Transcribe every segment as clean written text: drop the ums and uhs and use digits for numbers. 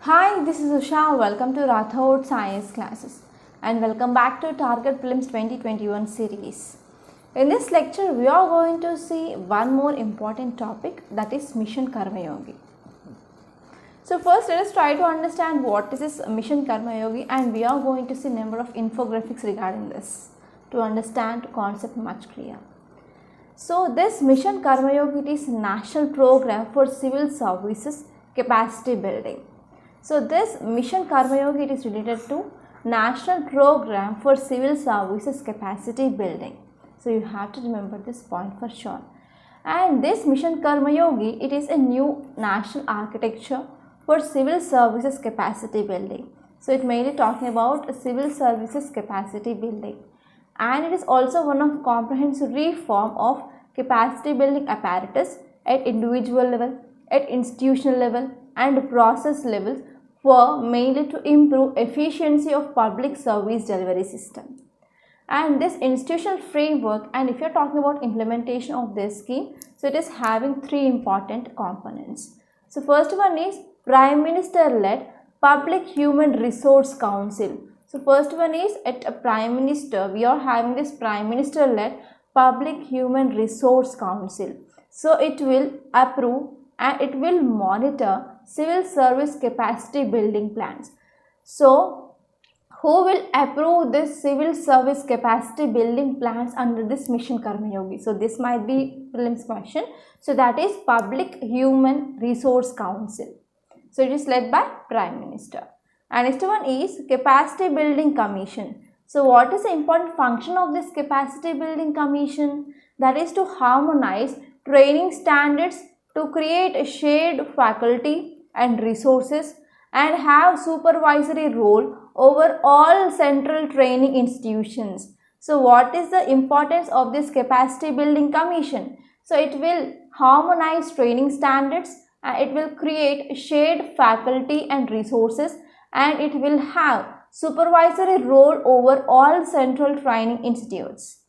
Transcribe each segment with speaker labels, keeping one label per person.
Speaker 1: Hi, this is Usha. Welcome to Rathod Science Classes and welcome back to Target Prelims 2021 series. In this lecture, we are going to see one more important topic, that is Mission Karma Yogi. So first let us try to understand what is this Mission Karma Yogi, and we are going to see number of infographics regarding this to understand concept much clearer. So this Mission Karma Yogi is National Program for Civil Services Capacity Building. So this Mission Karma Yogi is related to National Program for Civil Services Capacity Building. So you have to remember this point for sure. And this Mission Karma Yogi, it is a new national architecture for civil services capacity building. So it mainly talking about civil services capacity building. And it is also one of comprehensive reform of capacity building apparatus at individual level, at institutional level and process levels, for mainly to improve efficiency of public service delivery system. And this institutional framework, and if you are talking about implementation of this scheme, so it is having three important components. So first one is Prime Minister led Public Human Resource Council. So first one is at a Prime Minister, we are having this Prime Minister led Public Human Resource Council. So it will approve and it will monitor civil service capacity building plans. So who will approve this civil service capacity building plans under this Mission Karma Yogi? So this might be prelims question. So that is Public Human Resource Council. So it is led by Prime Minister. And next one is Capacity Building Commission. So what is the important function of this Capacity Building Commission? That is to harmonize training standards, to create a shared faculty and resources, and have supervisory role over all central training institutions. So what is the importance of this Capacity Building Commission? So it will harmonize training standards, and it will create shared faculty and resources, and it will have supervisory role over all central training institutes.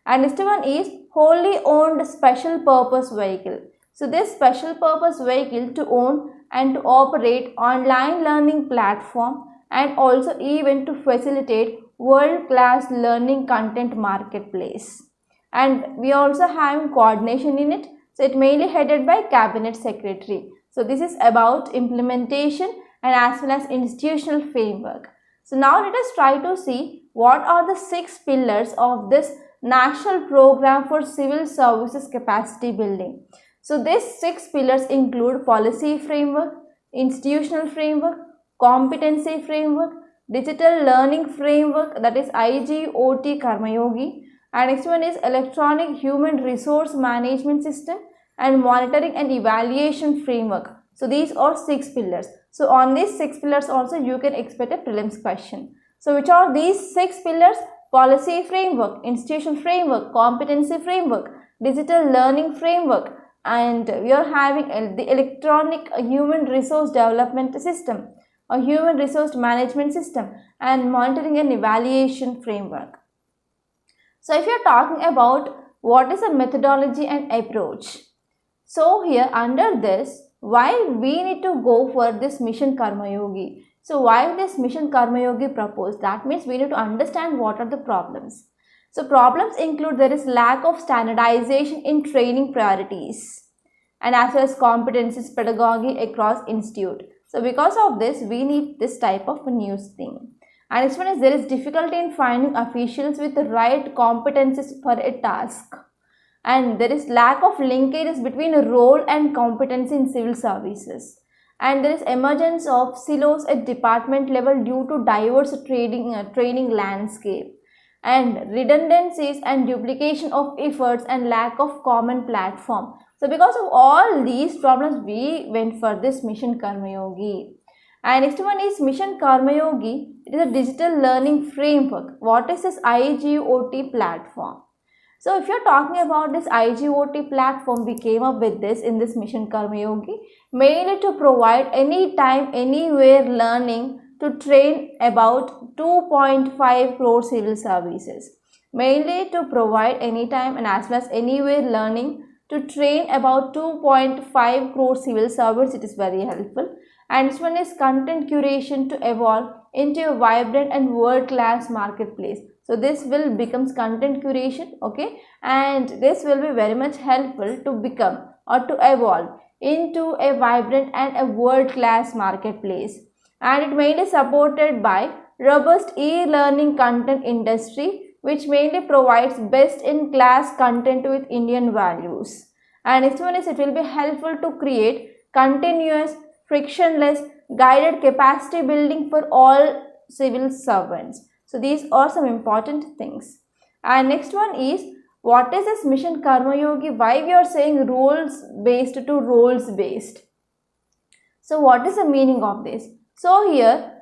Speaker 1: And next one is wholly owned special purpose vehicle. So this special purpose vehicle to own and to operate online learning platform, and also even to facilitate world-class learning content marketplace. And we also have coordination in it. So it mainly headed by Cabinet Secretary. So this is about implementation and as well as institutional framework. So now let us try to see what are the 6 pillars of this National Program for Civil Services Capacity Building. So these 6 pillars include policy framework, institutional framework, competency framework, digital learning framework, that is IGOT Karma Yogi, and next one is electronic human resource management system and monitoring and evaluation framework. So these are 6 pillars. So on these 6 pillars also you can expect a prelims question. So which are these 6 pillars? Policy framework, institutional framework, competency framework, digital learning framework, and we are having the electronic human resource development system, a human resource management system, and monitoring and evaluation framework. So if you are talking about what is a methodology and approach, so here under this, why we need to go for this Mission Karma Yogi? So why this Mission Karma Yogi proposed? That means we need to understand what are the problems. So problems include there is lack of standardization in training priorities and as well as competencies pedagogy across institute. So because of this we need this type of a new thing. And next one is there is difficulty in finding officials with the right competencies for a task. And there is lack of linkages between a role and competency in civil services. And there is emergence of silos at department level due to diverse training landscape, and redundancies and duplication of efforts and lack of common platform. So because of all these problems we went for this Mission Karma Yogi. And next one is Mission Karma Yogi. It is a digital learning framework. What is this IGOT platform? So if you are talking about this IGOT platform, we came up with this in this Mission Karma Yogi mainly to provide anytime, anywhere learning to train about 2.5 crore civil services. Mainly to provide anytime and as well as anywhere learning to train about 2.5 crore civil servants. It is very helpful. And this one is content curation to evolve into a vibrant and world-class marketplace. So this will becomes content curation, okay, and this will be very much helpful to become or to evolve into a vibrant and a world-class marketplace. And it mainly supported by robust e-learning content industry, which mainly provides best-in-class content with Indian values. And next one is it will be helpful to create continuous, frictionless, guided capacity building for all civil servants. So these are some important things. And next one is, what is this Mission Karma Yogi? Why we are saying rules based to roles based? So what is the meaning of this? So here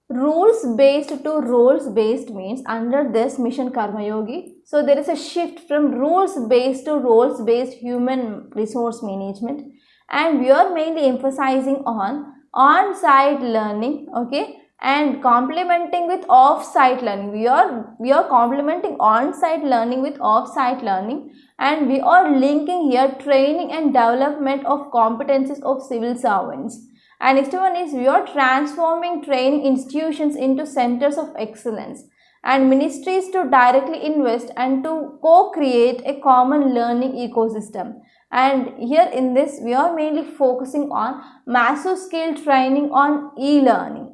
Speaker 1: rules based to roles based means under this Mission Karma Yogi. So there is a shift from rules based to roles based human resource management, and we are mainly emphasizing on-site learning, okay, and complementing with off-site learning. We are complementing on-site learning with off-site learning, and we are linking here training and development of competencies of civil servants. And next one is, we are transforming training institutions into centers of excellence and ministries to directly invest and to co-create a common learning ecosystem. And here in this, we are mainly focusing on massive scale training on e-learning.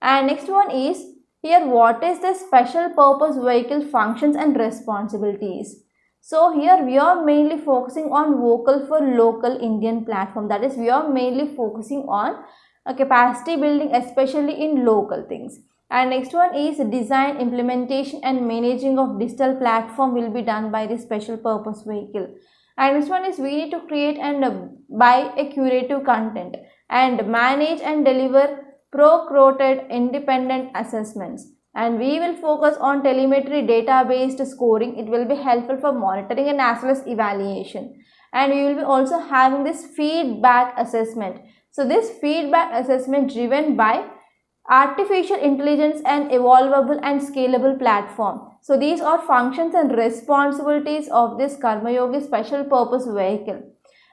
Speaker 1: And next one is, here what is the special purpose vehicle functions and responsibilities. So here we are mainly focusing on vocal for local Indian platform, that is we are mainly focusing on a capacity building especially in local things. And next one is design, implementation and managing of digital platform will be done by the special purpose vehicle. And next one is, we need to create and buy a curative content and manage and deliver pro-quoted independent assessments. And we will focus on telemetry data-based scoring. It will be helpful for monitoring and as well as evaluation. And we will be also having this feedback assessment. So this feedback assessment driven by artificial intelligence and evolvable and scalable platform. So these are functions and responsibilities of this Karma Yogi special purpose vehicle.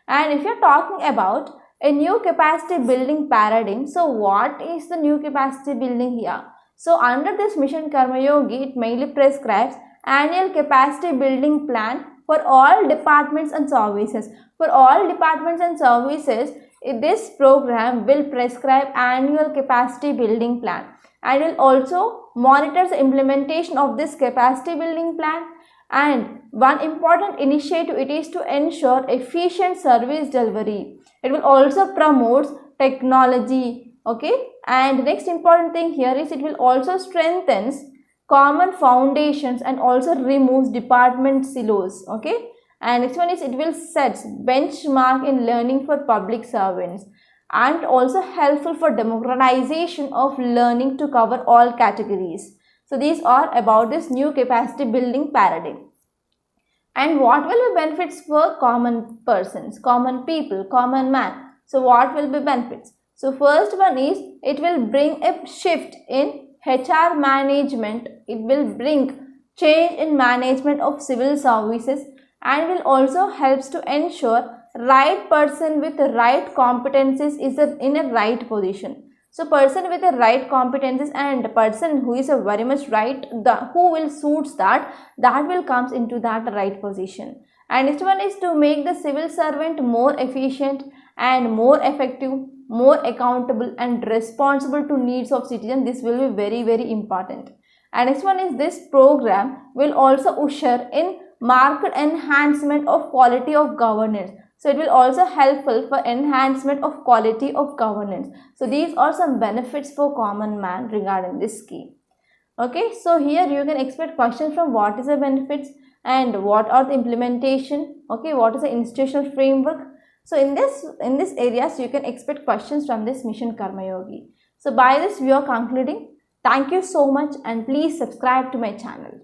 Speaker 1: And if you're talking about a new capacity building paradigm, so what is the new capacity building here? So under this Mission Karma Yogi, it mainly prescribes annual capacity building plan for all departments and services. For all departments and services, this program will prescribe annual capacity building plan and will also monitor the implementation of this capacity building plan. And one important initiative it is to ensure efficient service delivery. It will also promote technology, okay. And next important thing here is, it will also strengthens common foundations and also removes department silos, okay. And next one is, it will set benchmark in learning for public servants and also helpful for democratization of learning to cover all categories. So these are about this new capacity building paradigm. And what will be benefits for common persons, common people, common man? So what will be benefits? So first one is, it will bring a shift in HR management. It will bring change in management of civil services and will also helps to ensure right person with the right competencies is in a right position. So person with the right competencies and person who is a very much right, who will suits that will comes into that right position. And next one is to make the civil servant more efficient and more effective, more accountable and responsible to needs of citizens. This will be very, very important. And next one is, this program will also usher in marked enhancement of quality of governance. So it will also helpful for enhancement of quality of governance. So these are some benefits for common man regarding this scheme. Okay, so here you can expect questions from what is the benefits and what are the implementation, okay, what is the institutional framework. So in this areas you can expect questions from this Mission Karma Yogi. So by this we are concluding. Thank you so much and please subscribe to my channel.